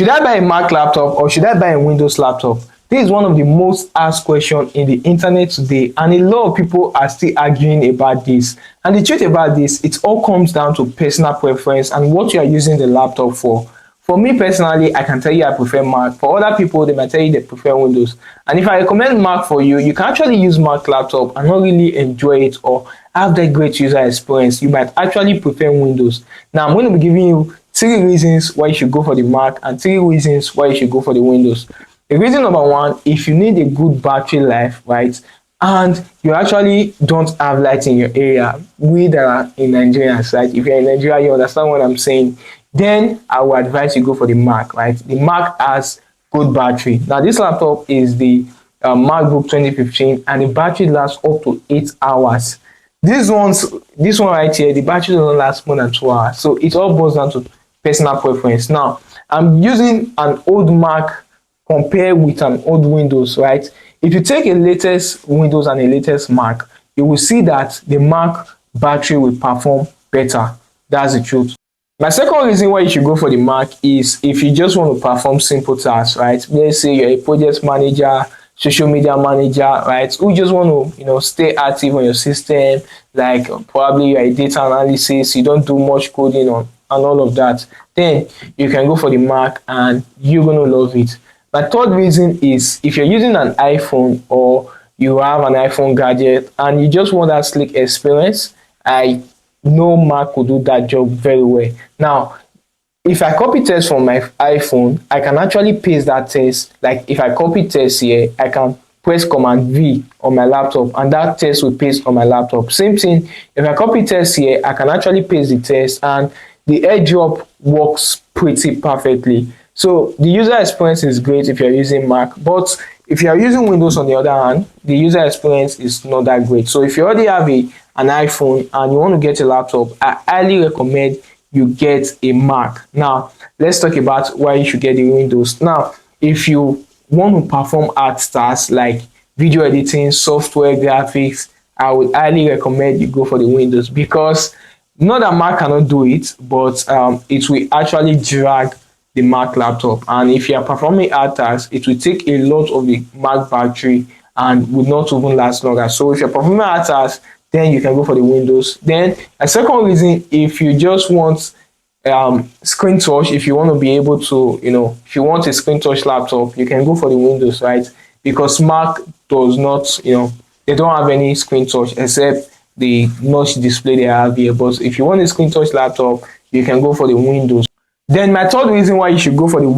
Should I buy a Mac laptop or should I buy a Windows laptop? This is one of the most asked questions in the internet today, and a lot of people are still arguing about this. And the truth about this, it all comes down to personal preference and what you are using the laptop for. For me personally, I can tell you I prefer Mac. For other people, they might tell you they prefer Windows. And if I recommend Mac for you, you can actually use Mac laptop and not really enjoy it or have that great user experience. You might actually prefer Windows. Now, I'm going to be giving you 3 reasons why you should go for the Mac and 3 reasons why you should go for the Windows. The reason number 1, if you need a good battery life, right, and you actually don't have light in your area, we that are in Nigeria, right, if you're in Nigeria, you understand what I'm saying, then I would advise you go for the Mac, right? The Mac has good battery. Now, this laptop is the MacBook 2015, and the battery lasts up to 8 hours. This one right here, the battery doesn't last more than 2 hours. So it all boils down to personal preference. Now, I'm using an old Mac compared with an old Windows, right? If you take a latest Windows and a latest Mac, you will see that the Mac battery will perform better. That's the truth. My second reason why you should go for the Mac is if you just want to perform simple tasks, right? Let's say you're a project manager, social media manager, right? Who just want to, stay active on your system, like probably you're a data analysis, you don't do much coding on and all of that. Then you can go for the Mac and you're going to love it. My third reason is if you're using an iPhone or you have an iPhone gadget and you just want that slick experience, I know Mac will do that job very well. Now, if I copy text from my iPhone, I can actually paste that text. Like if I copy text here, I can press Command V on my laptop and that text will paste on my laptop. Same thing, if I copy text here, I can actually paste the text and the AirDrop works pretty perfectly. So the user experience is great if you're using Mac, but if you're using Windows on the other hand, the user experience is not that great. So if you already have an iPhone and you want to get a laptop, I highly recommend you get a Mac. Now, let's talk about why you should get the Windows. Now, if you want to perform art tasks like video editing, software, graphics, I would highly recommend you go for the Windows because not that Mac cannot do it, but it will actually drag the Mac laptop. And if you are performing art tasks, it will take a lot of the Mac battery and will not even last longer. So if you're performing art tasks, then you can go for the Windows. Then a second reason, if you just want screen touch, if you want to be able to, if you want a screen touch laptop, you can go for the Windows, right? Because Mac does not, they don't have any screen touch except the notch display they have here. But if you want a screen touch laptop, you can go for the Windows. Then my third reason why you should go for the